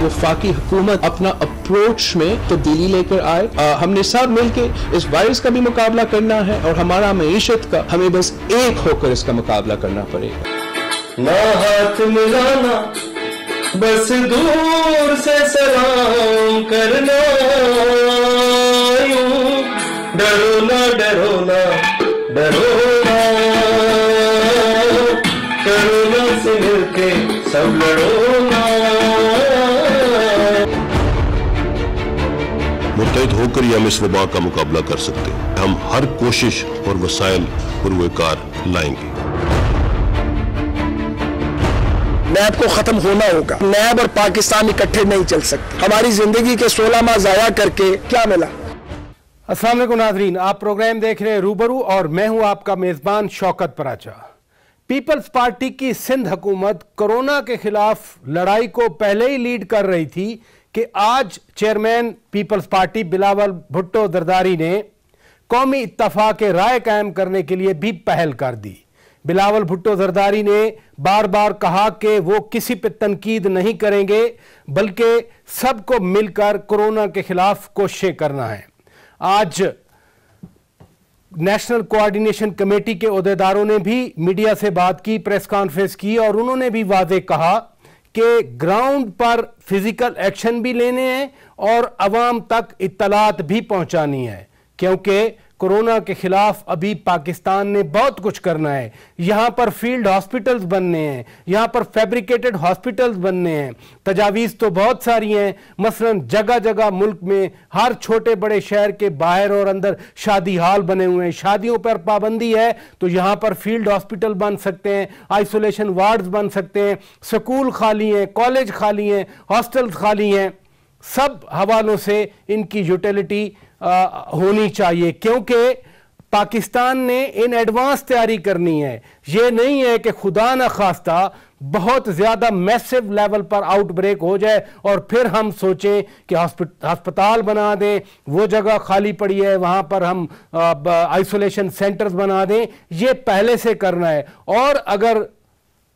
वफाकी हुकूमत अपना अप्रोच में तब्दीली लेकर आए। हमने सब मिलके इस वायरस का भी मुकाबला करना है और हमारा मईशत का हमें बस एक होकर इसका मुकाबला करना पड़ेगा। ना हाथ मिलाना, बस दूर से सलाम करना, डरो ना डरो ना डरो ना, करुणा से मिलके सब लड़ो ना। मुत्तहिद होकर ही हम इस वबा का मुकाबला कर सकते हैं। हम हर कोशिश और वसाइल पुरवकार लाएंगे। नैब को खत्म होना होगा। नैब और पाकिस्तान इकट्ठे नहीं चल सकते। हमारी जिंदगी के 16 माह जाया करके क्या मिला। अस्सलाम वालेकुम नाज़रीन, आप प्रोग्राम देख रहे हैं रूबरू और मैं हूं आपका मेजबान शौकत पराचा। पीपल्स पार्टी की सिंध हुकूमत कोरोना के खिलाफ लड़ाई को पहले ही लीड कर रही थी कि आज chairman people's party Bilawal Bhutto Zardari ने कौमी इत्तफाक राय कायम करने के लिए भी पहल कर दी। बिलावल भुट्टो जरदारी ने बार बार कहा कि वो किसी पे तनकीद नहीं करेंगे बल्कि सबको मिलकर कोरोना के खिलाफ कोशिशें करना है। आज नेशनल कोऑर्डिनेशन कमेटी के ओहदेदारों ने भी मीडिया से बात की, प्रेस कॉन्फ्रेंस की और उन्होंने भी वाज़ेह कहा कि ग्राउंड पर फिजिकल एक्शन भी लेने हैं और अवाम तक इत्तलात भी पहुंचानी है, क्योंकि कोरोना के खिलाफ अभी पाकिस्तान ने बहुत कुछ करना है। यहाँ पर फील्ड हॉस्पिटल्स बनने हैं, यहाँ पर फैब्रिकेटेड हॉस्पिटल्स बनने हैं। तजावीज़ तो बहुत सारी हैं, मसलन जगह जगह मुल्क में हर छोटे बड़े शहर के बाहर और अंदर शादी हाल बने हुए हैं। शादियों पर पाबंदी है तो यहाँ पर फील्ड हॉस्पिटल बन सकते हैं, आइसोलेशन वार्ड्स बन सकते हैं, स्कूल खाली हैं, कॉलेज खाली हैं, हॉस्टल्स खाली हैं। सब हवालों से इनकी यूटिलिटी होनी चाहिए, क्योंकि पाकिस्तान ने इन एडवांस तैयारी करनी है। ये नहीं है कि खुदा न खास्ता बहुत ज़्यादा मैसिव लेवल पर आउटब्रेक हो जाए और फिर हम सोचें कि अस्पताल बना दें, वो जगह खाली पड़ी है वहाँ पर हम आइसोलेशन सेंटर्स बना दें। ये पहले से करना है। और अगर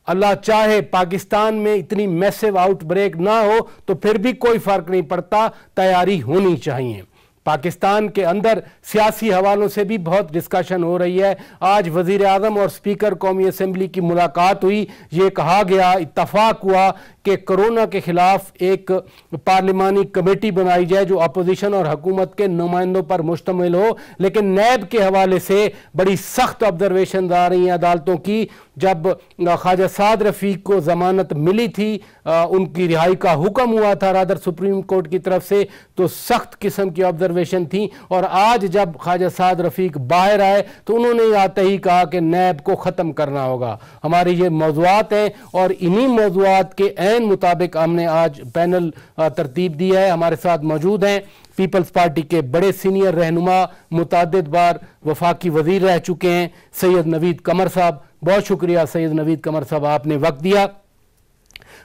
अल्लाह चाहे पाकिस्तान में इतनी मैसिव आउटब्रेक ना हो तो फिर भी कोई फ़र्क नहीं पड़ता, तैयारी होनी चाहिए। पाकिस्तान के अंदर सियासी हवालों से भी बहुत डिस्कशन हो रही है। आज वज़ीर आज़म और स्पीकर कौमी असम्बली की मुलाकात हुई। ये कहा गया, इत्तफाक हुआ कि कोरोना के खिलाफ एक पार्लिमानी कमेटी बनाई जाए जो अपोजिशन और हुकूमत के नुमाइंदों पर मुश्तमिल हो। लेकिन नैब के हवाले से बड़ी सख्त ऑब्जर्वेशन आ रही हैं अदालतों की। जब ख्वाजा साद रफ़ीक को ज़मानत मिली थी, उनकी रिहाई का हुक्म हुआ था रादर सुप्रीम कोर्ट की तरफ से, तो सख्त किस्म की ऑब्जर्वेशन थी। और आज जब ख्वाजा साद रफ़ीक बाहर आए तो उन्होंने आते ही कहा कि नैब को ख़त्म करना होगा। हमारे ये मौज़ूआत हैं और इन्हीं मौज़ूआत के ऐन मुताबिक हमने आज पैनल तरतीब दी है। हमारे साथ मौजूद हैं पीपल्स पार्टी के बड़े सीनियर रहनुमा, मुतअद्दिद बार वफाकी वज़ीर रह चुके हैं, सैयद नवीद कमर साहब। बहुत शुक्रिया सैयद नवीद कमर साहब, आपने वक्त दिया।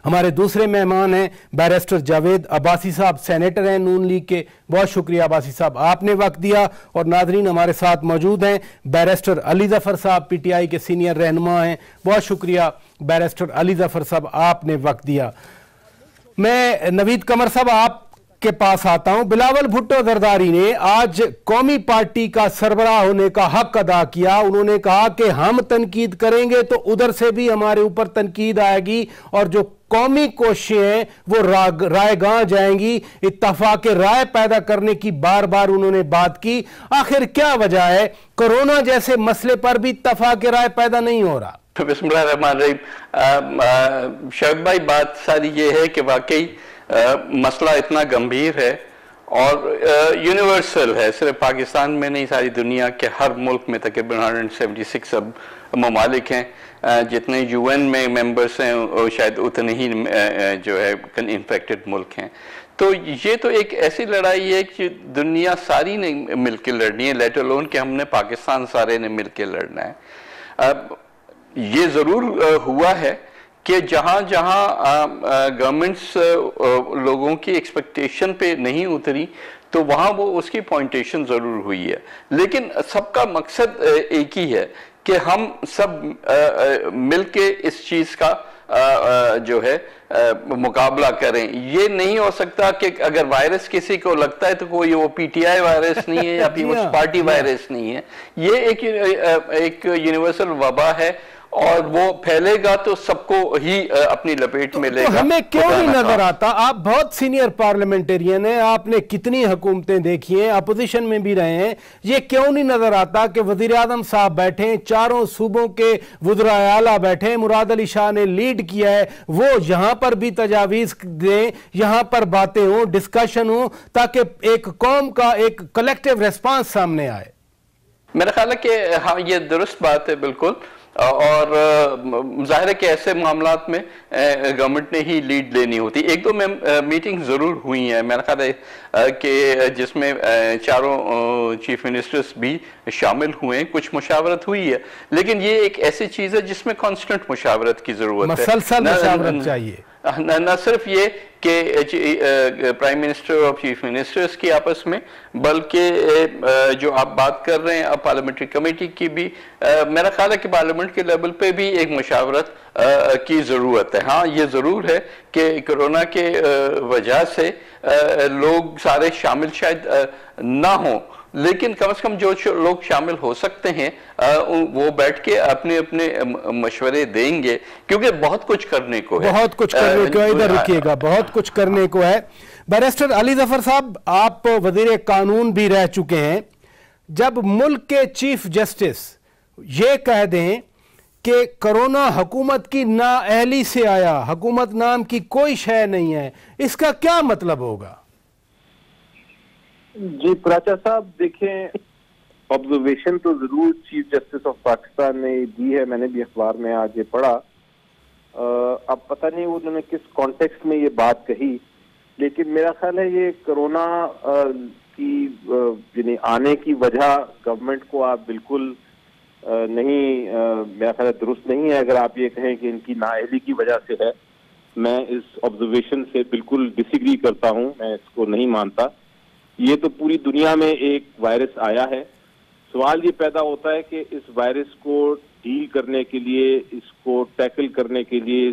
हमारे दूसरे मेहमान हैं बैरिस्टर जावेद अब्बासी साहब, सेनेटर हैं नून लीग के। बहुत शुक्रिया अब्बासी साहब, आपने वक्त दिया। और नाजरीन हमारे साथ मौजूद हैं बैरिस्टर अली ज़फ़र साहब, पीटीआई के सीनियर रहनुमा हैं। बहुत शुक्रिया बैरिस्टर अली ज़फ़र साहब, आपने वक्त दिया। मैं नवीद कमर साहब आप के पास आता हूं। बिलावल भुट्टो जरदारी ने आज कौमी पार्टी का सरबराह होने का हक अदा किया। उन्होंने कहा कि हम तनकीद करेंगे तो उधर से भी हमारे ऊपर तनकीद आएगी और जो कौमी कोशिशें हैं वो रायगां जाएंगी। इत्तफाक राय पैदा करने की बार बार उन्होंने बात की। आखिर क्या वजह है कोरोना जैसे मसले पर भी इत्तफाक राय पैदा नहीं हो रहा? बिस्मिल्लाहिर्रहमानिर्रहीम। शौकत भाई, बात सारी ये है कि वाकई मसला इतना गंभीर है और यूनिवर्सल है, सिर्फ पाकिस्तान में नहीं, सारी दुनिया के हर मुल्क में तकरीबन 176 अब ममालिक हैं। जितने यूएन में मेंबर्स हैं और शायद उतने ही जो है इन्फेक्टेड मुल्क हैं। तो ये तो एक ऐसी लड़ाई है कि दुनिया सारी ने मिलकर लड़नी है, लेट अलोन कि हमने पाकिस्तान सारे ने मिलकर लड़ना है। अब ये ज़रूर हुआ है कि जहाँ जहाँ गवर्नमेंट्स लोगों की एक्सपेक्टेशन पे नहीं उतरी तो वहाँ वो उसकी पॉइंटेशन ज़रूर हुई है, लेकिन सबका मकसद एक ही है कि हम सब मिल के इस चीज़ का जो है मुकाबला करें। ये नहीं हो सकता कि अगर वायरस किसी को लगता है तो कोई वो पीटीआई वायरस नहीं है या पीपल्स पार्टी वायरस नहीं है, ये एक यूनिवर्सल वबा है और वो फैलेगा तो सबको ही अपनी लपेट में लेगा। तो हमें क्यों नहीं नजर आता? आप बहुत सीनियर पार्लियामेंटेरियन हैं, आपने कितनी हुकूमतें देखी हैं, अपोजिशन में भी रहे हैं, ये क्यों नहीं नजर आता कि वजीर आजम साहब बैठे, चारों सूबों के वज़राए आला बैठे, मुराद अली शाह ने लीड किया है, वो यहां पर भी तजावीज दें, यहां पर बातें हों, डिस्कशन हो, ताकि एक कौम का एक कलेक्टिव रिस्पांस सामने आए। मेरा ख्याल है कि हाँ, ये दुरुस्त बात है बिल्कुल, और जाहिर है कि ऐसे मामलात में गवर्नमेंट ने ही लीड लेनी होती। एक दो मीटिंग ज़रूर हुई हैं मेरा ख्याल है कि जिसमें चारों चीफ मिनिस्टर्स भी शामिल हुए, कुछ मुशावरत हुई है, लेकिन ये एक ऐसी चीज़ है जिसमें कांस्टेंट मुशावरत की ज़रूरत है, मसलसल मुशावरत चाहिए। न सिर्फ ये कि प्राइम मिनिस्टर और चीफ मिनिस्टर्स की आपस में, बल्कि जो आप बात कर रहे हैं अब पार्लियामेंट्री कमेटी की भी, मेरा ख्याल है कि पार्लियामेंट के लेवल पे भी एक मुशावरत की ज़रूरत है। हाँ, ये ज़रूर है कि कोरोना के वजह से लोग सारे शामिल शायद ना हों, लेकिन कम से कम जो लोग शामिल हो सकते हैं वो बैठ के अपने अपने मशवरे देंगे, क्योंकि बहुत कुछ करने को है, बहुत कुछ करने को है। इधर रुकिएगा, बहुत कुछ करने को है। बैरिस्टर अली जफर साहब, आप वजीर कानून भी रह चुके हैं, जब मुल्क के चीफ जस्टिस ये कह दें कि कोरोना हुकूमत की नाअहली से आया, हुकूमत नाम की कोई शय नहीं है, इसका क्या मतलब होगा? जी प्राचा साहब, देखें, ऑब्जर्वेशन तो जरूर चीफ जस्टिस ऑफ पाकिस्तान ने दी है, मैंने भी अखबार में आज ये पढ़ा। अब पता नहीं उन्होंने किस कॉन्टेक्स्ट में ये बात कही, लेकिन मेरा ख्याल है ये कोरोना की यानी आने की वजह गवर्नमेंट को आप बिल्कुल नहीं, मेरा ख्याल दुरुस्त नहीं है अगर आप ये कहें कि इनकी नाअहली की वजह से है। मैं इस ऑब्जर्वेशन से बिल्कुल डिसएग्री करता हूँ, मैं इसको नहीं मानता। ये तो पूरी दुनिया में एक वायरस आया है, सवाल ये पैदा होता है कि इस वायरस को डील करने के लिए, इसको टैकल करने के लिए,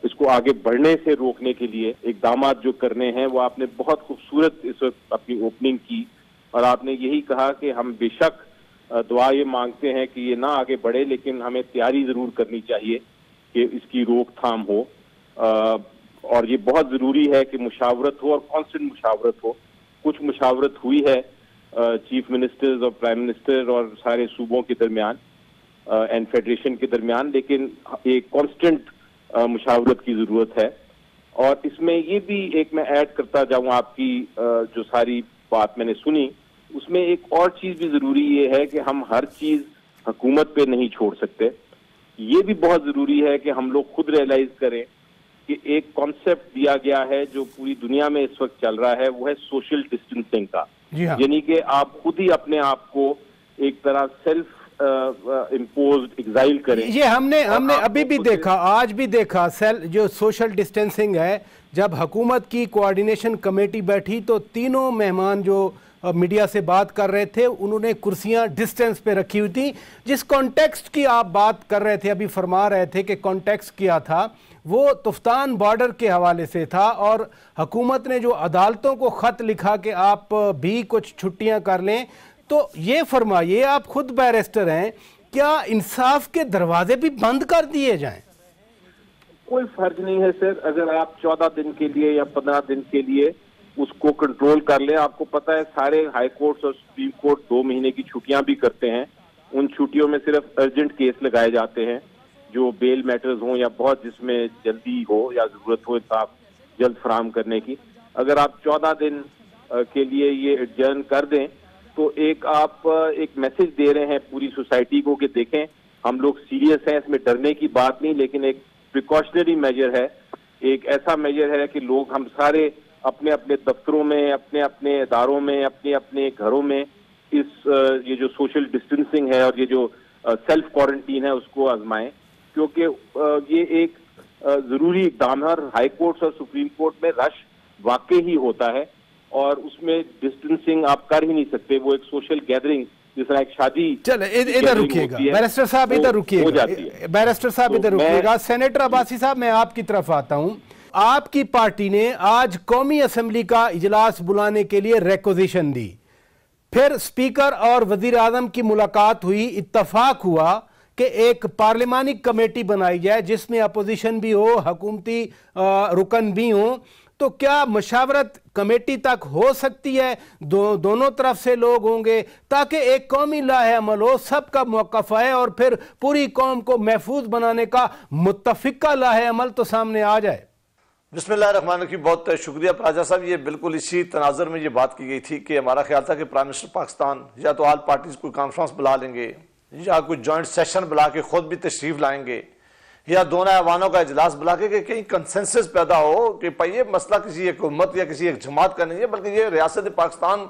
इसको आगे बढ़ने से रोकने के लिए इक़दामात जो करने हैं, वो आपने बहुत खूबसूरत इस वक्त अपनी ओपनिंग की, और आपने यही कहा कि हम बेशक दुआ ये मांगते हैं कि ये ना आगे बढ़े, लेकिन हमें तैयारी जरूर करनी चाहिए कि इसकी रोकथाम हो, और ये बहुत जरूरी है कि मुशावरत हो और कांस्टेंट मुशावरत हो। कुछ मुशावरत हुई है चीफ मिनिस्टर्स और प्राइम मिनिस्टर और सारे सूबों के दरमियान एंड फेडरेशन के दरमियान, लेकिन एक कांस्टेंट मुशावरत की जरूरत है। और इसमें ये भी एक मैं ऐड करता जाऊं, आपकी जो सारी बात मैंने सुनी, उसमें एक और चीज भी जरूरी ये है कि हम हर चीज हुकूमत पे नहीं छोड़ सकते। ये भी बहुत जरूरी है कि हम लोग खुद रियलाइज करें कि एक कॉन्सेप्ट दिया गया है जो पूरी दुनिया में इस वक्त चल रहा है, वो है सोशल डिस्टेंसिंग का। यानी कि आप खुद ही अपने आप को एक तरह सेल्फ इम्पोज्ड एग्जाइल करें। ये हमने अभी भी देखा, आज भी देखा, जो सोशल डिस्टेंसिंग है, जब हुकूमत की कोऑर्डिनेशन कमेटी बैठी तो तीनों मेहमान जो मीडिया से बात कर रहे थे, उन्होंने कुर्सियां डिस्टेंस पे रखी हुई थी। जिस कॉन्टेक्स्ट की आप बात कर रहे थे, अभी फरमा रहे थे कि कॉन्टेक्स्ट क्या था, वो तुफ्तान बॉर्डर के हवाले से था, और हुकूमत ने जो अदालतों को ख़त लिखा कि आप भी कुछ छुट्टियां कर लें। तो ये फरमाइए, आप खुद बैरिस्टर हैं, क्या इंसाफ के दरवाजे भी बंद कर दिए जाएं? कोई फर्क नहीं है सर, अगर आप 14 दिन के लिए या 15 दिन के लिए उसको कंट्रोल कर लें। आपको पता है सारे हाई कोर्ट्स और सुप्रीम कोर्ट 2 महीने की छुट्टियां भी करते हैं। उन छुट्टियों में सिर्फ अर्जेंट केस लगाए जाते हैं, जो बेल मैटर्स हों या बहुत जिसमें जल्दी हो या जरूरत हो इंसाफ जल्द फराहम करने की। अगर आप 14 दिन के लिए ये एडजर्न कर दें तो आप एक मैसेज दे रहे हैं पूरी सोसाइटी को कि देखें हम लोग सीरियस हैं, इसमें डरने की बात नहीं, लेकिन एक प्रिकॉशनरी मेजर है, एक ऐसा मेजर है कि लोग हम सारे अपने अपने दफ्तरों में, अपने अपने इदारों में, अपने अपने घरों में ये जो सोशल डिस्टेंसिंग है और ये जो सेल्फ क्वारंटीन है उसको आजमाएं, क्योंकि ये एक जरूरी इक़दाम है। हाई कोर्ट्स और सुप्रीम कोर्ट में रश वाकई ही होता है और उसमें डिस्टेंसिंग आप कर ही नहीं सकते, वो एक सोशल गैदरिंग जिस तरह एक शादी। चले इधर रुकिएगा बैरिस्टर साहब, इधर रुकिएगा बैरिस्टर साहब, इधर रुकिएगा। सेनेटर अब्बासी साहब, मैं आपकी तरफ आता हूं। आपकी पार्टी ने आज कौमी असेंबली का इजलास बुलाने के लिए रिक्वेजिशन दी, फिर स्पीकर और वजीर आजम की मुलाकात हुई, इत्तफाक हुआ कि एक पार्लिमानी कमेटी बनाई जाए जिसमें अपोजिशन भी हो, हुकूमती रुकन भी हो। तो क्या मशावरत कमेटी तक हो सकती है? दोनों तरफ से लोग होंगे ताकि एक कौमी लाहे-अमल हो, सबका मौक़िफ़ है और फिर पूरी कौम को महफूज बनाने का मुत्तफ़िका लाहे-अमल तो सामने आ जाए। बिस्मिल्लाहिर्रहमानिर्रहीम। बहुत शुक्रिया राजा साहब। ये बिल्कुल इसी तनाज़ुर में ये बात की गई थी कि हमारा ख्याल था कि प्राइम मिनिस्टर पाकिस्तान या तो ऑल पार्टीज कोई कॉन्फ्रेंस बुला लेंगे या कोई जॉइंट सेशन बुला के खुद भी तशरीफ लाएंगे या दोनों ऐवानों का इजलास बुला के कहीं कंसेंसस पैदा हो कि भाई ये मसला किसी एक हुकूमत या किसी एक जमात का नहीं है, बल्कि ये रियासत पाकिस्तान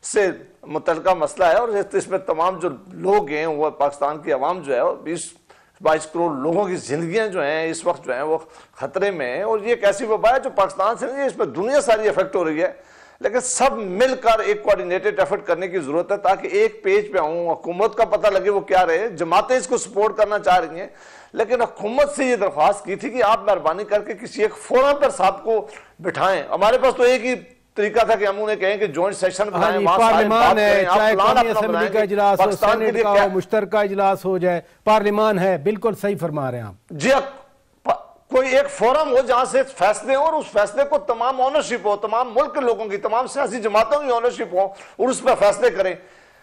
से मुतल्लिका मसला है और इसमें तमाम जो लोग हैं वो पाकिस्तान की आवाम जो है 20-22 करोड़ लोगों की जिंदगियां जो हैं इस वक्त जो हैं वो खतरे में है। और ये एक ऐसी वबा है जो पाकिस्तान से नहीं है, इसमें दुनिया सारी इफेक्ट हो रही है। लेकिन सब मिलकर एक कोऑर्डिनेटेड एफर्ट करने की जरूरत है ताकि एक पेज पे आऊं, हुकूमत का पता लगे वो क्या रहे। जमातें इसको सपोर्ट करना चाह रही हैं, लेकिन हुकूमत से ये दरख्वास्त की थी कि आप मेहरबानी करके किसी एक फोरम पर साहब को बिठाएं। हमारे पास तो एक ही तरीका था कि हम उन्हें कहें कि जॉइंट सेशन बनाएं, पार्लियामान है, चाहे कौमी असेंबली का इजलास हो, सेनेट का हो, मुश्तरका इजलास हो जाए, पार्लियामान है। बिल्कुल सही फरमा रहे हैं आप जी। कोई एक फोरम हो जहां से फैसले हो और उस फैसले को तमाम ऑनरशिप हो, तमाम मुल्क के लोगों की, तमाम सियासी जमातों की ऑनरशिप हो और उस पर फैसले करें।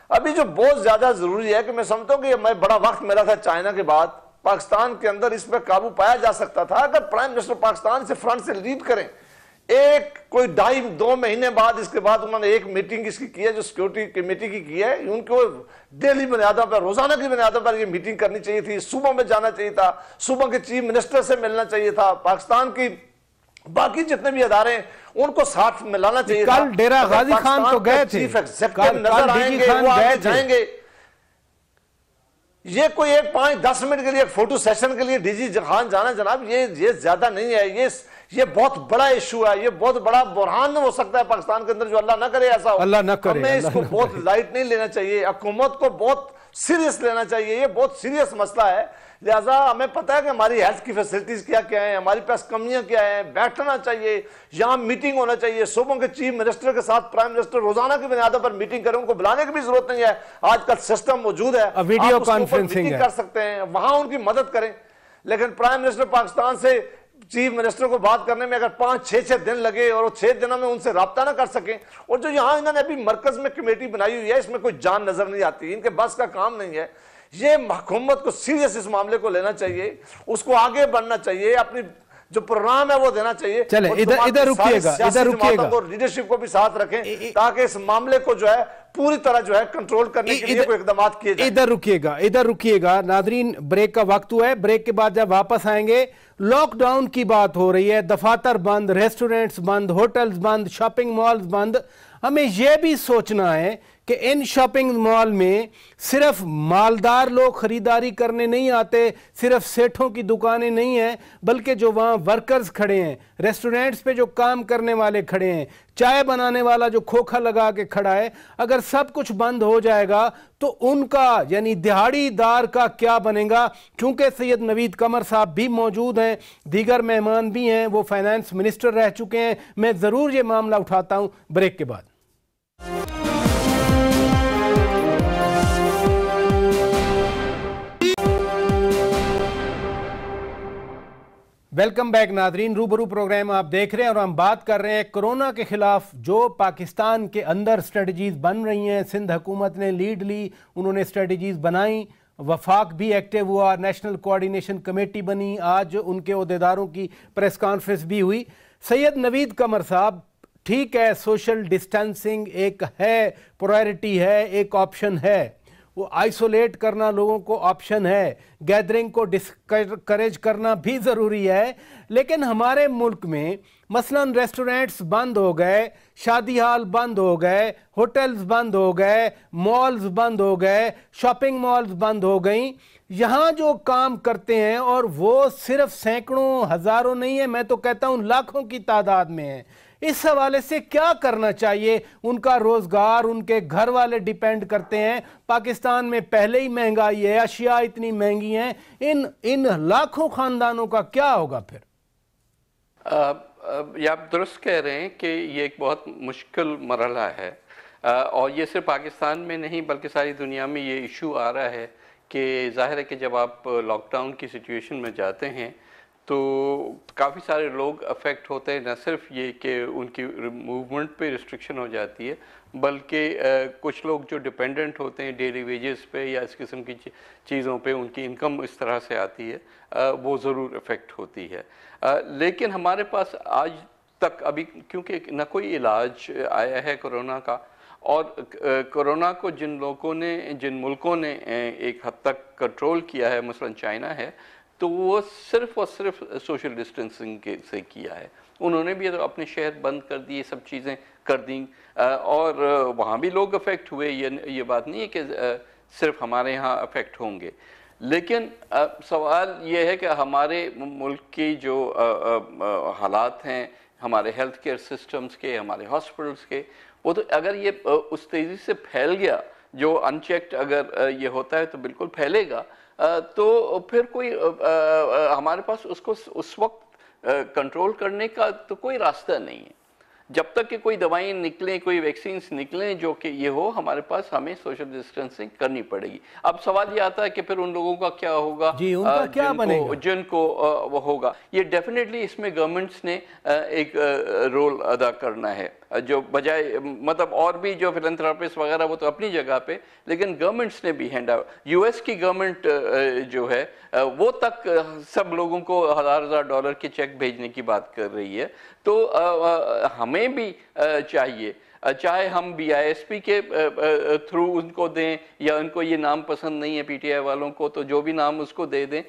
अभी जो बहुत ज्यादा जरूरी है कि मैं समझता हूं कि मैं बड़ा वक्त मिला था चाइना के बाद, पाकिस्तान के अंदर इस पर काबू पाया जा सकता था अगर प्राइम मिनिस्टर पाकिस्तान से फ्रंट से लीड करें। एक कोई 2.5-2 महीने बाद इसके बाद उन्होंने एक मीटिंग इसकी की है जो सिक्योरिटी कमेटी की है। उनको डेली बुनियादों पर, रोजाना की बुनियादों पर ये मीटिंग करनी चाहिए थी, सुबह में जाना चाहिए था, सुबह के चीफ मिनिस्टर से मिलना चाहिए था, पाकिस्तान की बाकी जितने भी अदारे हैं उनको साथ मिलाना चाहिए था। कल डेरा गाजी खान तो गए थे, नजर आएंगे, वो आगे जाएंगे। ये कोई एक 5-10 मिनट के लिए एक फोटो सेशन के लिए डीजी खान जाना जनाब, ये ज्यादा नहीं है। ये बहुत बड़ा इशू है, ये बहुत बड़ा बुरहान हो सकता है पाकिस्तान के अंदर, जो अल्लाह ना करे ऐसा हो। अल्लाह ना करे। हमें इसको बहुत लाइट नहीं लेना चाहिए, हुकूमत को बहुत सीरियस लेना चाहिए। ये बहुत सीरियस मसला है। लिहाजा हमें पता है कि हमारी हेल्थ की फैसिलिटीज क्या क्या है, हमारे पास कमियां क्या है, बैठना चाहिए, यहाँ मीटिंग होना चाहिए। सूबों के चीफ मिनिस्टर के साथ प्राइम मिनिस्टर रोजाना की बुनियादों पर मीटिंग करें, उनको बुलाने की भी जरूरत नहीं है। आजकल सिस्टम मौजूद है, वीडियो कॉन्फ्रेंसिंग कर सकते हैं, वहां उनकी मदद करें। लेकिन प्राइम मिनिस्टर पाकिस्तान से चीफ मिनिस्टर को बात करने में अगर 5-6 दिन लगे और 6 दिनों में उनसे राब्ता ना कर सकें, और जो यहाँ इन्होंने अभी मरकज में कमेटी बनाई हुई है इसमें कोई जान नजर नहीं आती, इनके बस का काम नहीं है। ये हुकूमत को सीरियस इस मामले को लेना चाहिए, उसको आगे बढ़ना चाहिए, अपनी जो प्रोग्राम है वो देना चाहिए। चले इधर रुकिएगा, लीडरशिप को भी साथ रखें ताकि इस मामले को जो है पूरी तरह जो है कंट्रोल करने के लिए कोई इकदाम किए जाए। इधर रुकिएगा नाजरीन, ब्रेक का वक्त हुआ है। ब्रेक के बाद जब वापस आएंगे, लॉकडाउन की बात हो रही है, दफातर बंद, रेस्टोरेंट्स बंद, होटल्स बंद, शॉपिंग मॉल्स बंद। हमें यह भी सोचना है कि इन शॉपिंग मॉल में सिर्फ मालदार लोग खरीदारी करने नहीं आते, सिर्फ सेठों की दुकानें नहीं हैं, बल्कि जो वहाँ वर्कर्स खड़े हैं, रेस्टोरेंट्स पे जो काम करने वाले खड़े हैं, चाय बनाने वाला जो खोखा लगा के खड़ा है, अगर सब कुछ बंद हो जाएगा तो उनका यानी दिहाड़ीदार का क्या बनेगा। क्योंकि सैयद नवीद कमर साहब भी मौजूद हैं, दीगर मेहमान भी हैं, वो फाइनेंस मिनिस्टर रह चुके हैं। मैं ज़रूर ये मामला उठाता हूँ ब्रेक के बाद। वेलकम बैक नादरीन, रूबरू प्रोग्राम आप देख रहे हैं और हम बात कर रहे हैं कोरोना के खिलाफ जो पाकिस्तान के अंदर स्ट्रेटजीज बन रही हैं। सिंध हुकूमत ने लीड ली, उन्होंने स्ट्रेटजीज बनाई, वफाक भी एक्टिव हुआ, नेशनल कोऑर्डिनेशन कमेटी बनी, आज उनके ओहदेदारों की प्रेस कॉन्फ्रेंस भी हुई। सैयद नवीद कमर साहब, ठीक है, सोशल डिस्टेंसिंग एक है, प्रायोरिटी है, एक ऑप्शन है, वो आइसोलेट करना लोगों को ऑप्शन है, गैदरिंग को डिस्करेज करना भी ज़रूरी है। लेकिन हमारे मुल्क में मसलन रेस्टोरेंट्स बंद हो गए, शादी हाल बंद हो गए, होटल्स बंद हो गए, मॉल्स बंद हो गए, शॉपिंग मॉल्स बंद हो गई। यहाँ जो काम करते हैं, और वो सिर्फ सैकड़ों हज़ारों नहीं है, मैं तो कहता हूँ लाखों की तादाद में है, इस हवाले से क्या करना चाहिए? उनका रोजगार, उनके घर वाले डिपेंड करते हैं। पाकिस्तान में पहले ही महंगाई है, अशिया इतनी महंगी हैं, इन लाखों खानदानों का क्या होगा फिर? ये आप दुरुस्त कह रहे हैं कि ये एक बहुत मुश्किल मरहला है, और ये सिर्फ पाकिस्तान में नहीं बल्कि सारी दुनिया में ये इशू आ रहा है कि जाहिर है कि जब आप लॉकडाउन की सिचुएशन में जाते हैं तो काफ़ी सारे लोग अफेक्ट होते हैं। न सिर्फ ये कि उनकी मूवमेंट पे रिस्ट्रिक्शन हो जाती है, बल्कि कुछ लोग जो डिपेंडेंट होते हैं डेली वेजेस पे या इस किस्म की चीज़ों पे, उनकी इनकम इस तरह से आती है, वो ज़रूर अफेक्ट होती है। लेकिन हमारे पास आज तक अभी क्योंकि न कोई इलाज आया है कोरोना का, और कोरोना को जिन लोगों ने, जिन मुल्कों ने एक हद तक कंट्रोल किया है, मसलन चाइना है, तो वो सिर्फ और सिर्फ सोशल डिस्टेंसिंग के से किया है। उन्होंने भी तो अपने शहर बंद कर दिए, सब चीज़ें कर दी, और वहाँ भी लोग अफेक्ट हुए। ये बात नहीं है कि सिर्फ हमारे यहाँ अफेक्ट होंगे। लेकिन सवाल ये है कि हमारे मुल्क की जो हालात हैं, हमारे हेल्थ केयर सिस्टम्स के, हमारे हॉस्पिटल्स के, वो तो अगर ये उस तेज़ी से फैल गया, जो अनचेक्ड अगर ये होता है तो बिल्कुल फैलेगा, तो फिर कोई हमारे पास उसको उस वक्त कंट्रोल करने का तो कोई रास्ता नहीं है। जब तक कि कोई दवाएं निकलें, कोई वैक्सीन्स निकलें जो कि ये हो, हमारे पास हमें सोशल डिस्टेंसिंग करनी पड़ेगी। अब सवाल ये आता है कि फिर उन लोगों का क्या होगा, उनका क्या बनेगा, जिनको वो होगा। ये डेफिनेटली इसमें गवर्नमेंट्स ने एक रोल अदा करना है, जो बजाय मतलब और भी जो फिलैंथ्रोपिस्ट वगैरह वो तो अपनी जगह पे, लेकिन गवर्नमेंट्स ने भी हैंड आउट। यूएस की गवर्नमेंट जो है वो तक सब लोगों को $1000 के चेक भेजने की बात कर रही है। तो हमें भी चाहिए, चाहे हम BISP के थ्रू उनको दें या उनको ये नाम पसंद नहीं है PTI वालों को, तो जो भी नाम उसको दे दें,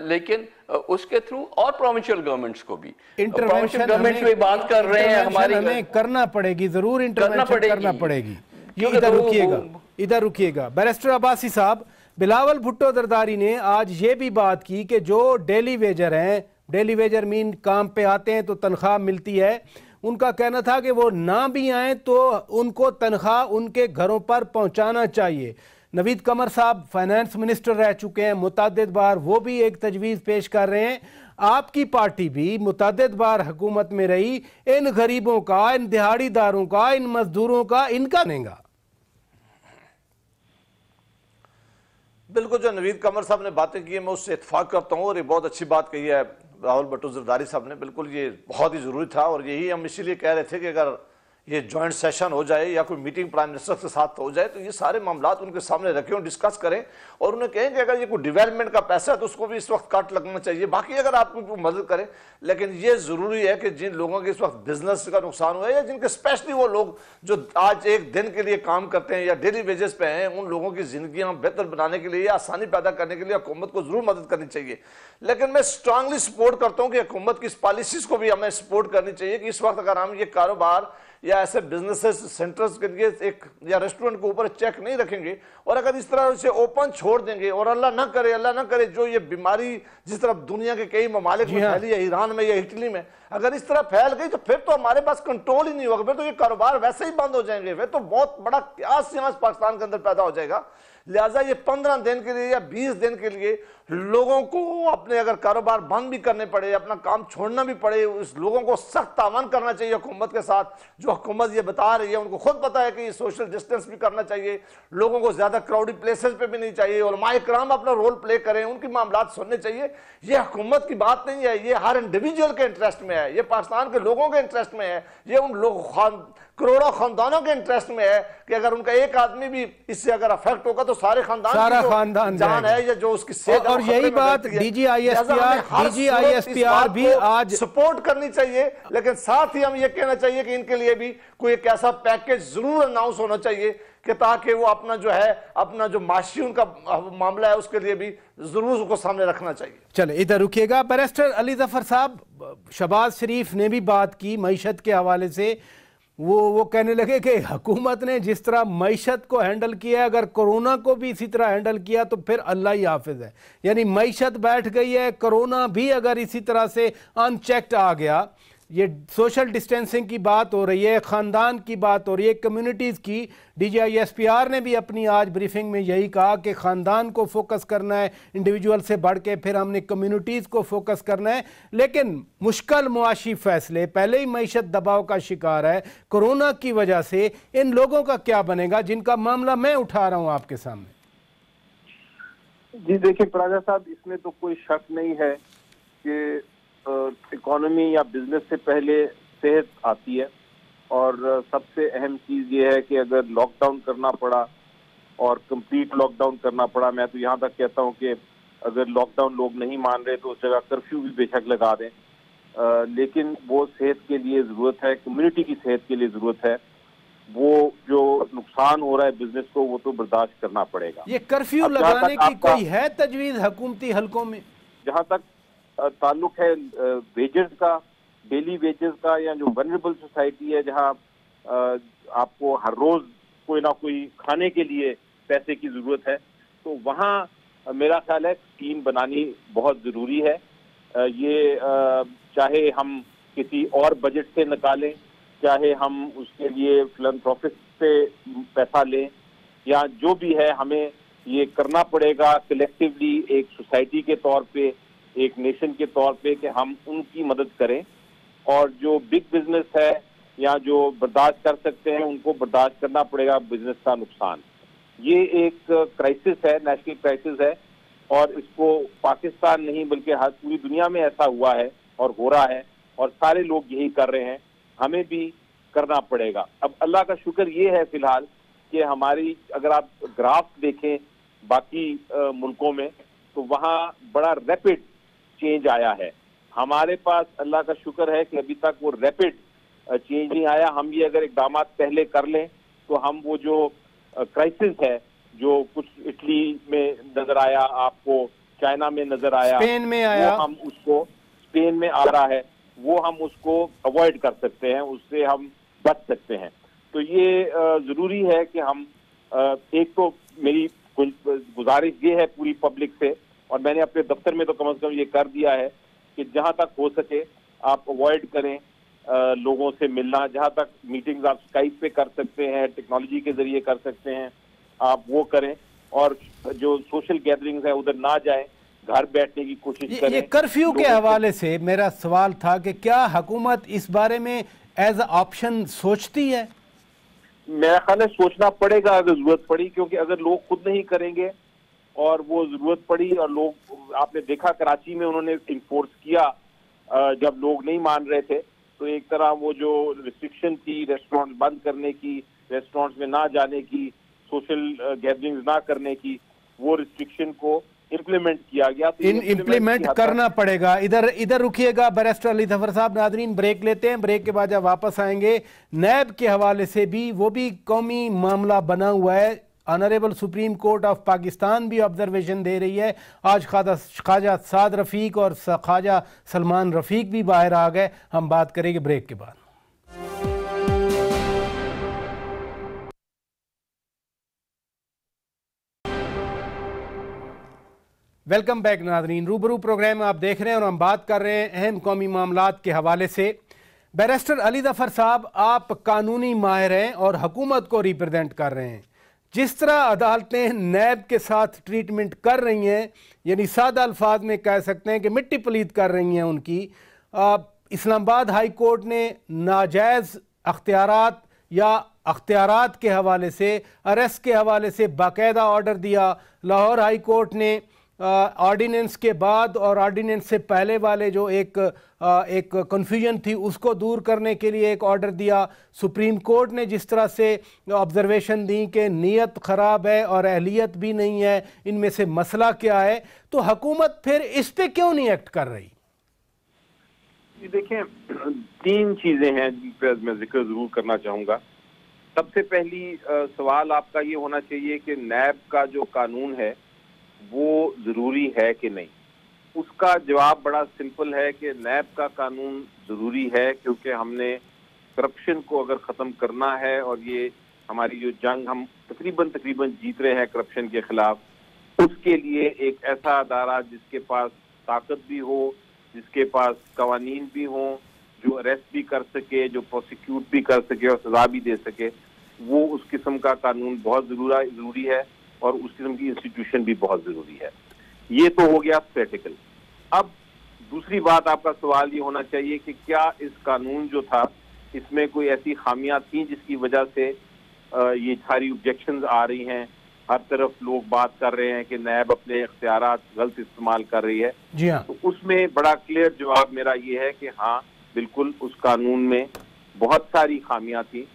लेकिन उसके थ्रू और प्रोविंशियल गवर्नमेंट्स को भी, प्रोविंशियल गवर्नमेंट भी बात कर रहे हैं, हमारी हमें करना पड़ेगी, जरूर इंटरवेंशन करना पड़ेगी। इधर रुकिएगा बैरिस्टर अब्बासी साहब। बिलावल भुट्टो दरदारी ने आज ये भी बात की कि जो डेली वेजर हैं, डेली वेजर मीन काम पे आते हैं तो तनख्वाह मिलती है, उनका कहना था कि वो ना भी आए तो उनको तनख्वाह उनके घरों पर पहुंचाना चाहिए। नवीद कमर साहब फाइनेंस मिनिस्टर रह चुके हैं मुतअद्दिद बार, वो भी एक तजवीज़ पेश कर रहे हैं। आपकी पार्टी भी मुतअद्दिद बार हुकूमत में रही, इन गरीबों का, इन दिहाड़ीदारों का, इन मजदूरों का इनका नेगा। बिल्कुल, जो नवीद कमर साहब ने बातें की है मैं उससे इत्तेफाक करता हूँ, और ये बहुत अच्छी बात कही है राहुल भट्टो जरदारी साहब ने। बिल्कुल ये बहुत ही ज़रूरी था, और यही हम इसीलिए कह रहे थे कि अगर ये जॉइंट सेशन हो जाए या कोई मीटिंग प्राइम मिनिस्टर के साथ हो जाए तो ये सारे मामला उनके सामने रखें और डिस्कस करें, और उन्हें कहें कि अगर ये कोई डेवलपमेंट का पैसा है तो उसको भी इस वक्त कट लगना चाहिए। बाकी अगर आपको मदद करें, लेकिन ये ज़रूरी है कि जिन लोगों के इस वक्त बिजनेस का नुकसान हुआ है, या जिनके स्पेशली वो लोग जो आज एक दिन के लिए काम करते हैं या डेली वेजेस पे हैं, उन लोगों की जिंदगियां बेहतर बनाने के लिए या आसानी पैदा करने के लिए हुकूमत को जरूर मदद करनी चाहिए। लेकिन मैं स्ट्रांगली सपोर्ट करता हूं कि हुकूमत की इस पॉलिसीज को भी हमें सपोर्ट करनी चाहिए कि इस वक्त अगर हम ये कारोबार या ऐसे बिजनेसेस सेंटर्स के लिए एक या रेस्टोरेंट के ऊपर चेक नहीं रखेंगे, और अगर इस तरह से ओपन छोड़ देंगे, और अल्लाह ना करे जो ये बीमारी जिस तरह दुनिया के कई ममालिक में फैली है, ईरान में या इटली में, अगर इस तरह फैल गई तो फिर तो हमारे पास कंट्रोल ही नहीं होगा, फिर तो ये कारोबार वैसे ही बंद हो जाएंगे, फिर तो बहुत बड़ा क्यास पाकिस्तान के अंदर पैदा हो जाएगा। लिहाजा ये 15 दिन के लिए या 20 दिन के लिए लोगों को अपने अगर कारोबार बंद भी करने पड़े, अपना काम छोड़ना भी पड़े, उस लोगों को सख्त तावन करना चाहिए हुकूमत के साथ। जो हुकूमत ये बता रही है उनको खुद पता है कि सोशल डिस्टेंस भी करना चाहिए, लोगों को ज्यादा क्राउडेड प्लेसेस पे भी नहीं चाहिए, उलमाए किराम अपना रोल प्ले करें, उनकी मामलात सुनने चाहिए। ये हुकूमत की बात नहीं है, ये हर इंडिविजुअल के इंटरेस्ट में है, ये पाकिस्तान के लोगों के इंटरेस्ट में है, ये उन लोग करोड़ों खानदानों के इंटरेस्ट में है कि अगर उनका एक आदमी भी इससे अगर अफेक्ट होगा तो सारे खानदान जान है या जो उसकी सेहत। और यही बात DGISPR भी आज सपोर्ट करनी चाहिए, लेकिन साथ ही हम ये कहना चाहिए कि इनके लिए भी कोई एक ऐसा पैकेज जरूर अनाउंस होना चाहिए कि ताकि वो अपना जो है, अपना जो माशी उनका मामला है उसके लिए भी जरूर उसको सामने रखना चाहिए। चले इधर रुकिएगा। बैरिस्टर अली जफर साहब, शहबाज शरीफ ने भी बात की मईशत के हवाले से। वो कहने लगे कि हुकूमत ने जिस तरह मईशत को हैंडल किया, अगर कोरोना को भी इसी तरह हैंडल किया तो फिर अल्लाह ही हाफिज है। यानी मईशत बैठ गई है, कोरोना भी अगर इसी तरह से अनचेक्ड आ गया ये सोशल डिस्टेंसिंग की बात हो रही है, ख़ानदान की बात हो रही है, कम्युनिटीज़ की। DGI-SPR ने भी अपनी आज ब्रीफिंग में यही कहा कि ख़ानदान को फोकस करना है इंडिविजुअल से बढ़ के, फिर हमने कम्युनिटीज़ को फोकस करना है। लेकिन मुश्किल मुआशी फ़ैसले, पहले ही मईशत दबाव का शिकार है कोरोना की वजह से, इन लोगों का क्या बनेगा जिनका मामला मैं उठा रहा हूँ आपके सामने? जी देखिए प्राजा साहब, इसमें तो कोई शक नहीं है कि इकोनॉमी या बिजनेस से पहले सेहत आती है, और सबसे अहम चीज ये है कि अगर लॉकडाउन करना पड़ा और कंप्लीट लॉकडाउन करना पड़ा, मैं तो यहाँ तक कहता हूँ कि अगर लॉकडाउन लोग नहीं मान रहे तो उस जगह कर्फ्यू भी बेशक लगा दें, लेकिन वो सेहत के लिए जरूरत है, कम्युनिटी की सेहत के लिए जरूरत है। वो जो नुकसान हो रहा है बिजनेस को वो तो बर्दाश्त करना पड़ेगा। ये कर्फ्यू लगाने की कोई है तजवीज हुकूमती हलकों में? जहाँ तक ताल्लुक है वेजेस का, डेली वेजेस का, या जो वनरेबल सोसाइटी है जहाँ आपको हर रोज कोई ना कोई खाने के लिए पैसे की जरूरत है, तो वहाँ मेरा ख्याल है स्कीम बनानी बहुत जरूरी है। ये चाहे हम किसी और बजट से निकालें, चाहे हम उसके लिए फिलैंथ्रोपिस्ट से पैसा लें, या जो भी है, हमें ये करना पड़ेगा कलेक्टिवली, एक सोसाइटी के तौर पे, एक नेशन के तौर पे, कि हम उनकी मदद करें। और जो बिग बिजनेस है या जो बर्दाश्त कर सकते हैं उनको बर्दाश्त करना पड़ेगा बिजनेस का नुकसान। ये एक क्राइसिस है, नेशनल क्राइसिस है, और इसको पाकिस्तान नहीं बल्कि हर पूरी दुनिया में ऐसा हुआ है और हो रहा है, और सारे लोग यही कर रहे हैं, हमें भी करना पड़ेगा। अब अल्लाह का शुक्र ये है फिलहाल कि हमारी, अगर आप ग्राफ देखें बाकी मुल्कों में, तो वहाँ बड़ा रैपिड चेंज आया है। हमारे पास अल्लाह का शुक्र है कि अभी तक वो रैपिड चेंज नहीं आया। हम ये अगर इकदाम पहले कर लें तो हम वो जो क्राइसिस है, जो कुछ इटली में नजर आया, आपको चाइना में नजर आया, स्पेन में आया, वो हम उसको, स्पेन में आ रहा है, वो हम उसको अवॉइड कर सकते हैं, उससे हम बच सकते हैं। तो ये जरूरी है कि हम, एक तो मेरी गुजारिश ये है पूरी पब्लिक से, और मैंने अपने दफ्तर में तो कम से कम ये कर दिया है कि जहां तक हो सके आप अवॉइड करें लोगों से मिलना। जहां तक मीटिंग्स आप स्काइप पे कर सकते हैं, टेक्नोलॉजी के जरिए कर सकते हैं, आप वो करें, और जो सोशल गैदरिंग्स है उधर ना जाएं, घर बैठने की कोशिश करें। ये कर्फ्यू के हवाले से मेरा सवाल था कि क्या हुकूमत इस बारे में एज अ ऑप्शन सोचती है? मेरा ख्याल है सोचना पड़ेगा अगर जरूरत पड़ी, क्योंकि अगर लोग खुद नहीं करेंगे और वो जरूरत पड़ी, और लोग, आपने देखा कराची में उन्होंने इन्फोर्स किया जब लोग नहीं मान रहे थे, तो एक तरह वो जो रिस्ट्रिक्शन थी रेस्टोरेंट बंद करने की, रेस्टोरेंट्स में ना जाने की, सोशल गैदरिंग्स ना करने की, वो रिस्ट्रिक्शन को इम्प्लीमेंट किया गया। तो इम्प्लीमेंट करना पड़ेगा। इधर रुकिएगा बैरिस्टर अली ज़फर साहब। नाज़रीन ब्रेक लेते हैं, ब्रेक के बाद जब वापस आएंगे नैब के हवाले से भी, वो भी कौमी मामला बना हुआ है। Honourable supreme court of Pakistan भी ऑब्जर्वेशन दे रही है। आज ख्वाजा साद रफ़ीक और ख्वाजा सलमान रफ़ीक भी बाहर आ गए। हम बात करेंगे ब्रेक के बाद। वेलकम बैक नाज़रीन, रूबरू प्रोग्राम आप देख रहे हैं और हम बात कर रहे हैं अहम कौमी मामलात के हवाले से। बैरिस्टर अली ज़फर साहब, आप कानूनी माहिर हैं और हुकूमत को रिप्रेजेंट कर रहे हैं। जिस तरह अदालतें नैब के साथ ट्रीटमेंट कर रही हैं, यानी सादा अल्फाज में कह सकते हैं कि मिट्टी पलीद कर रही हैं उनकी। इस्लामाबाद हाई कोर्ट ने नाजायज़ अख्तियारात या अख्तियारात के हवाले से, अरेस्ट के हवाले से बाकायदा ऑर्डर दिया। लाहौर हाई कोर्ट ने ऑर्डिनेंस के बाद और ऑर्डिनेंस से पहले वाले जो एक कन्फ्यूजन थी उसको दूर करने के लिए एक ऑर्डर दिया। सुप्रीम कोर्ट ने जिस तरह से ऑब्जर्वेशन दी कि नीयत ख़राब है और अहलियत भी नहीं है, इनमें से मसला क्या है, तो हुकूमत फिर इस पे क्यों नहीं एक्ट कर रही? देखें, तीन चीजें हैं जिन पर मैं जिक्र जरूर करना चाहूँगा। सबसे पहली सवाल आपका ये होना चाहिए कि नैब का जो कानून है वो जरूरी है कि नहीं। उसका जवाब बड़ा सिंपल है कि नैब का कानून जरूरी है, क्योंकि हमने करप्शन को अगर ख़त्म करना है, और ये हमारी जो जंग हम तकरीबन जीत रहे हैं करप्शन के खिलाफ, उसके लिए एक ऐसा अदारा जिसके पास ताकत भी हो, जिसके पास कवानीन भी हों, जो अरेस्ट भी कर सके, जो प्रोसिक्यूट भी कर सके और सजा भी दे सके, वो उस किस्म का कानून बहुत जरूरी है और उस किस्म की इंस्टीट्यूशन भी बहुत जरूरी है। ये तो हो गया थ्योरेटिकल। अब दूसरी बात, आपका सवाल ये होना चाहिए कि क्या इस कानून जो था इसमें कोई ऐसी खामियां थी जिसकी वजह से ये सारी ऑब्जेक्शंस आ रही हैं। हर तरफ लोग बात कर रहे हैं कि नैब अपने इख्तियारात गलत इस्तेमाल कर रही है। जी हाँ। तो उसमें बड़ा क्लियर जवाब मेरा ये है कि हाँ, बिल्कुल उस कानून में बहुत सारी खामियां थी।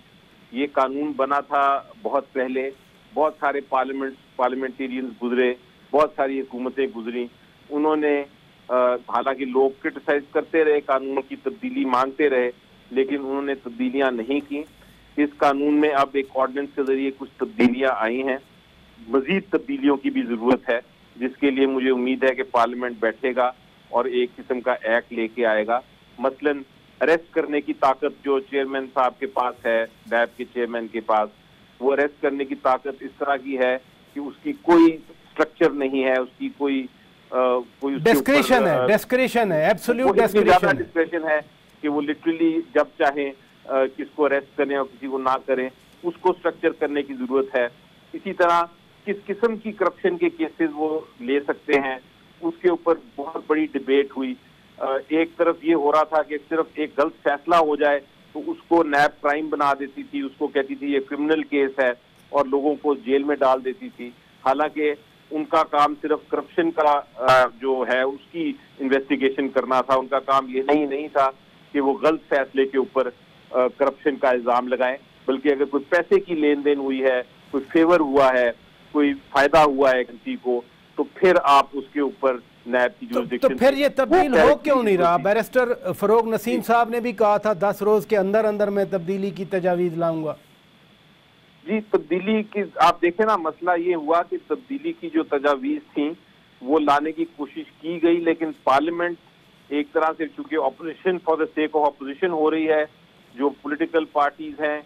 ये कानून बना था बहुत पहले, बहुत सारे पार्लियामेंटेरियंस गुजरे, बहुत सारी हुकूमतें गुजरी, उन्होंने हालांकि लोग क्रिटिसाइज करते रहे, कानून की तब्दीली मांगते रहे, लेकिन उन्होंने तब्दीलियां नहीं की। इस कानून में अब एक ऑर्डिनेंस के जरिए कुछ तब्दीलियां आई हैं, मजीद तब्दीलियों की भी जरूरत है, जिसके लिए मुझे उम्मीद है कि पार्लियामेंट बैठेगा और एक किस्म का एक्ट लेके आएगा। मसलन अरेस्ट करने की ताकत जो चेयरमैन साहब के पास है, नैब के चेयरमैन के पास, वो अरेस्ट करने की ताकत इस तरह की है कि उसकी कोई स्ट्रक्चर नहीं है, उसकी कोई डिस्क्रिशन है, एब्सोल्यूट डिस्क्रिशन है कि वो लिटरली जब चाहे किसको अरेस्ट करें और किसी को ना करें, उसको स्ट्रक्चर करने की जरूरत है। इसी तरह किस किस्म की करप्शन के केसेस वो ले सकते हैं, उसके ऊपर बहुत बड़ी डिबेट हुई। एक तरफ ये हो रहा था कि सिर्फ एक गलत फैसला हो जाए तो उसको नैब क्राइम बना देती थी, उसको कहती थी ये क्रिमिनल केस है और लोगों को जेल में डाल देती थी। हालांकि उनका काम सिर्फ करप्शन का जो है उसकी इन्वेस्टिगेशन करना था, उनका काम ये नहीं था कि वो गलत फैसले के ऊपर करप्शन का इल्जाम लगाएं, बल्कि अगर कोई पैसे की लेन देन हुई है, कोई फेवर हुआ है, कोई फायदा हुआ है किसी को, तो फिर आप उसके ऊपर नैब की जुरिसडिक्शन। तो फिर ये तब्दील हो क्यों नहीं रहा? बैरिस्टर फरोग नसीम साहब ने भी कहा था 10 रोज के अंदर अंदर मैं तब्दीली की तजावीज लाऊंगा। जी, तब्दीली की आप देखें ना, मसला ये हुआ कि तब्दीली की जो तजावीज थी वो लाने की कोशिश की गई, लेकिन पार्लियामेंट एक तरह से, चूंकि opposition for the sake of opposition हो रही है, जो पॉलिटिकल पार्टीज हैं।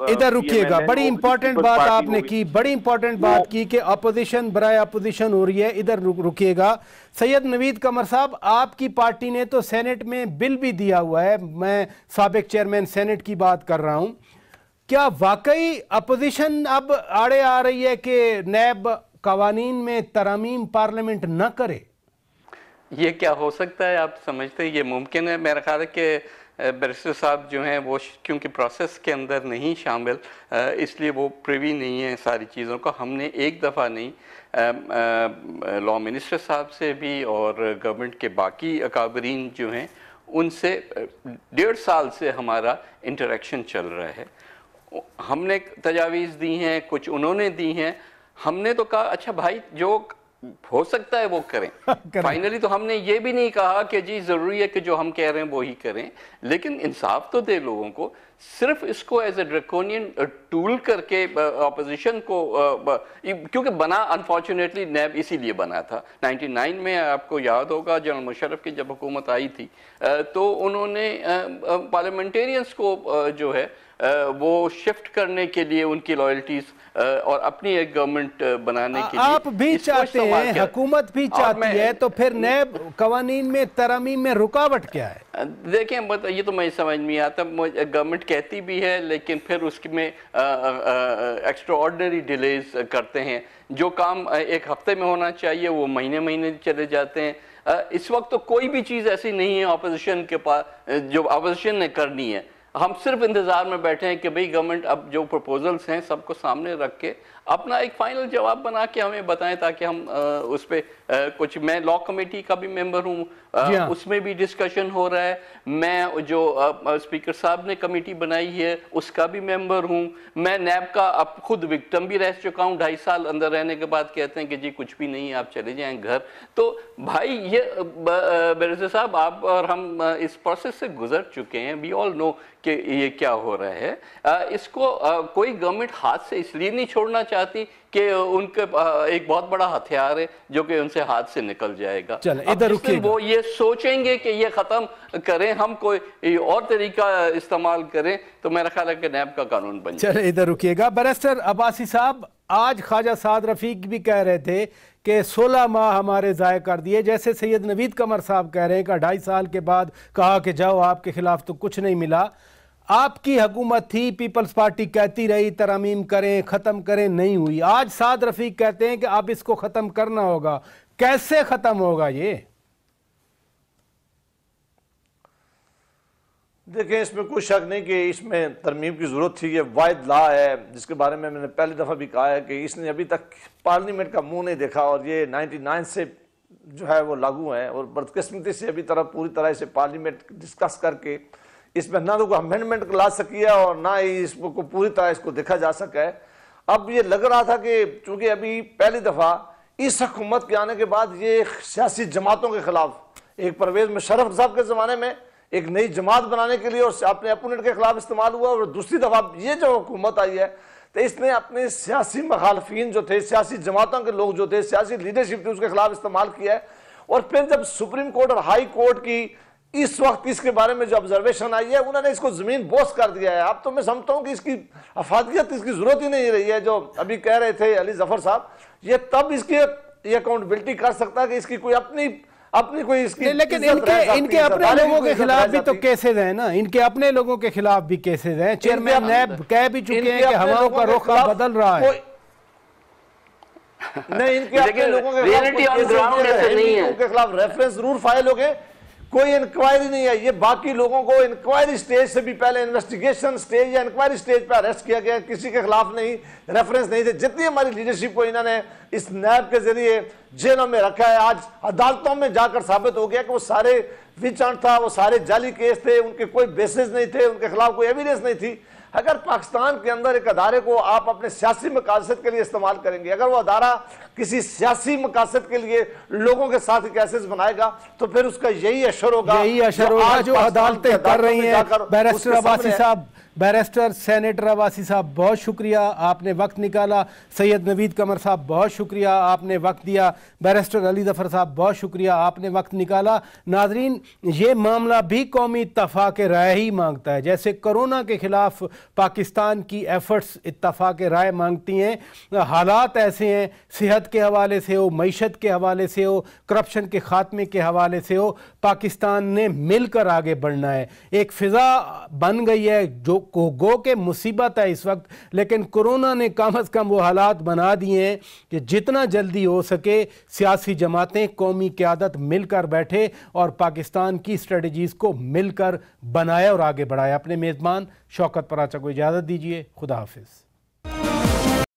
इधर रुकिएगा, बड़ी इंपॉर्टेंट बात आपने की, बड़ी इंपॉर्टेंट बात की कि अपोजिशन बराए अपोजिशन हो रही है। इधर रुकिएगा। सैयद नवीद कमर साहब, आपकी पार्टी ने तो सेनेट में बिल भी दिया हुआ है, मैं साबिक चेयरमैन सेनेट की बात कर रहा हूं। क्या वाकई अपोजिशन अब आड़े आ रही है कि नैब कवानीन में तरमीम पार्लियामेंट न करे? ये क्या हो सकता है? आप समझते हैं ये मुमकिन है? मेरा ख्याल है कि बैरिस्टर साहब जो हैं वो क्योंकि प्रोसेस के अंदर नहीं शामिल, इसलिए वो प्रिवी नहीं है सारी चीज़ों को। हमने एक दफ़ा नहीं, लॉ मिनिस्टर साहब से भी और गवर्नमेंट के बाकी अकाबरीन जो हैं उनसे 1.5 साल से हमारा इंटरेक्शन चल रहा है। हमने तजावीज़ दी हैं, कुछ उन्होंने दी हैं। हमने तो कहा अच्छा भाई जो हो सकता है वो करें। फाइनली तो हमने ये भी नहीं कहा कि जी ज़रूरी है कि जो हम कह रहे हैं वो ही करें, लेकिन इंसाफ तो दे लोगों को। सिर्फ इसको एज ए ड्रैकोनियन टूल करके अपोजिशन को, क्योंकि बना अनफॉर्चुनेटली नैब इसीलिए बना था 99 में, आपको याद होगा जनरल मुशर्रफ की जब हुकूमत आई थी तो उन्होंने पार्लियामेंटेरियंस को जो है वो शिफ्ट करने के लिए उनकी लॉयल्टीज और अपनी एक गवर्नमेंट बनाने के लिए आप भी चाहते हैं, हुकूमत भी चाहती है, तो फिर नैब कवानीन में तरमीम में रुकावट क्या है? देखें, ये तो मैं समझ नहीं आता। गवर्नमेंट कहती भी है लेकिन फिर उसमें एक्स्ट्रा ऑर्डिनरी डिलेज करते हैं। जो काम एक हफ्ते में होना चाहिए वो महीने महीने चले जाते हैं। इस वक्त तो कोई भी चीज़ ऐसी नहीं है अपोजिशन के पास जो अपोजिशन ने करनी है। हम सिर्फ इंतजार में बैठे हैं कि भाई गवर्नमेंट अब जो प्रपोजल्स हैं सबको सामने रख के अपना एक फाइनल जवाब बना के हमें बताएं, ताकि हम उस पर कुछ, मैं लॉ कमेटी का भी मेंबर हूँ, उसमें भी डिस्कशन हो रहा है। मैं जो स्पीकर साहब ने कमेटी बनाई है उसका भी मेंबर हूँ। मैं नैब का अब खुद विक्टिम भी रह चुका हूँ। 2.5 साल अंदर रहने के बाद कहते हैं कि जी कुछ भी नहीं, आप चले जाएं घर। तो भाई ये बैरिस्टर साहब, आप और हम इस प्रोसेस से गुजर चुके हैं। वी ऑल नो कि ये क्या हो रहा है। इसको कोई गवर्नमेंट हाथ से इसलिए नहीं छोड़ना चाहती कि उनके एक बहुत बड़ा हथियार है जो कि उनसे हाथ से निकल जाएगा। इधर वो ये सोचेंगे कि ये खत्म करें, हम कोई और तरीका इस्तेमाल करें, तो मेरा ख्याल है कि नैब का कानून बन जाए। चले इधर रुकिएगा। बैरिस्टर अब्बासी साहब, आज ख्वाजा साद रफीक भी कह रहे थे कि 16 माह हमारे ज़ाय कर दिए। जैसे सैयद नवीद कमर साहब कह रहे हैं कि 2.5 साल के बाद कहा कि जाओ आपके खिलाफ तो कुछ नहीं मिला। आपकी हुकूमत थी, पीपल्स पार्टी कहती रही तरमीम करें, ख़त्म करें, नहीं हुई। आज साद रफ़ीक कहते हैं कि अब इसको ख़त्म करना होगा। कैसे ख़त्म होगा ये? देखिए, इसमें कोई शक नहीं कि इसमें तरमीम की ज़रूरत थी। ये वाहिद लॉ है जिसके बारे में मैंने पहली दफ़ा भी कहा है कि इसने अभी तक पार्लियामेंट का मुंह नहीं देखा और ये 99 से जो है वो लागू है और बदकिस्मती से अभी पूरी तरह से पार्लियामेंट डिस्कस करके इसमें ना तो कोई अमेंडमेंट ला सकी है और ना ही इसको पूरी तरह इसको देखा जा सका है। अब ये लग रहा था कि चूंकि अभी पहली दफ़ा इस हुकूमत के आने के बाद ये सियासी जमातों के खिलाफ, एक परवेज मुशर्रफ साहब के ज़माने में एक नई जमात बनाने के लिए और अपने अपोनेंट के खिलाफ इस्तेमाल हुआ, और दूसरी दफ़ा ये जो हुकूमत आई है तो इसने अपने सियासी मुखालफिन जो थे, सियासी जमातों के लोग जो थे, सियासी लीडरशिप थी, उसके खिलाफ इस्तेमाल किया है। और फिर जब सुप्रीम कोर्ट और हाई कोर्ट की इस वक्त इसके बारे में जो ऑब्जर्वेशन आई है, उन्होंने इसको जमीन बोस कर दिया है। अब तो मैं समझता हूँ कि इसकी अफादियत, इसकी जरूरत ही नहीं रही है। जो अभी कह रहे थे अली जफर साहब, ये तब इसकी अकाउंटेबिलिटी कर सकता है कि इसकी कोई अपनी कोई इसकी, लेकिन इनके अपने लोगों के खिलाफ भी तो केसेस हैं ना, इनके अपने लोगों के खिलाफ भी केसेस हैं। चेयरमैन नैब कह भी चुके हैं कि हवाओं का रुख बदल रहा है। नहीं, इनके अपने लोगों के खिलाफ रेफरेंस जरूर फाइल हो गए, कोई इंक्वायरी नहीं है। ये बाकी लोगों को इंक्वायरी स्टेज से भी पहले, इन्वेस्टिगेशन स्टेज या इंक्वायरी स्टेज पे अरेस्ट किया गया, किसी के खिलाफ नहीं, रेफरेंस नहीं थे। जितनी हमारी लीडरशिप को इन्होंने इस नैब के जरिए जेलों में रखा है, आज अदालतों में जाकर साबित हो गया कि वो सारे विच हंट था, वो सारे जाली केस थे, उनके कोई बेसिस नहीं थे, उनके खिलाफ कोई एविडेंस नहीं थी। अगर पाकिस्तान के अंदर एक अदारे को आप अपने सियासी मकासद के लिए इस्तेमाल करेंगे, अगर वो अदारा किसी सियासी मकासद के लिए लोगों के साथ केसेस बनाएगा, तो फिर उसका यही असर होगा जो अदालतें कर रही हैं। बैरिस्टर अब्बासी साहब, बैरिस्टर सेनेटर अब्बासी साहब, बहुत शुक्रिया, आपने वक्त निकाला। सैयद नवीद कमर साहब, बहुत शुक्रिया, आपने वक्त दिया। बैरिस्टर अली जफर साहब, बहुत शुक्रिया, आपने वक्त निकाला। नाजरीन, ये मामला भी कौमी इत्तफाक राय ही मांगता है। जैसे कोरोना के खिलाफ पाकिस्तान की एफर्ट्स इत्तफाक राय मांगती हैं, हालात ऐसे हैं, सेहत के हवाले से हो, मईशत के हवाले से हो, करप्शन के खात्मे के हवाले से हो, पाकिस्तान ने मिलकर आगे बढ़ना है। एक फ़िज़ा बन गई है जो गो के मुसीबत है इस वक्त, लेकिन कोरोना ने कम अज़ कम वो हालात बना दिए हैं कि जितना जल्दी हो सके सियासी जमातें, कौमी क़यादत मिलकर बैठे और पाकिस्तान की स्ट्रेटजीज़ को मिलकर बनाए और आगे बढ़ाए। अपने मेज़बान शौकत पराचा को इजाज़त दीजिए। खुदा हाफिज़।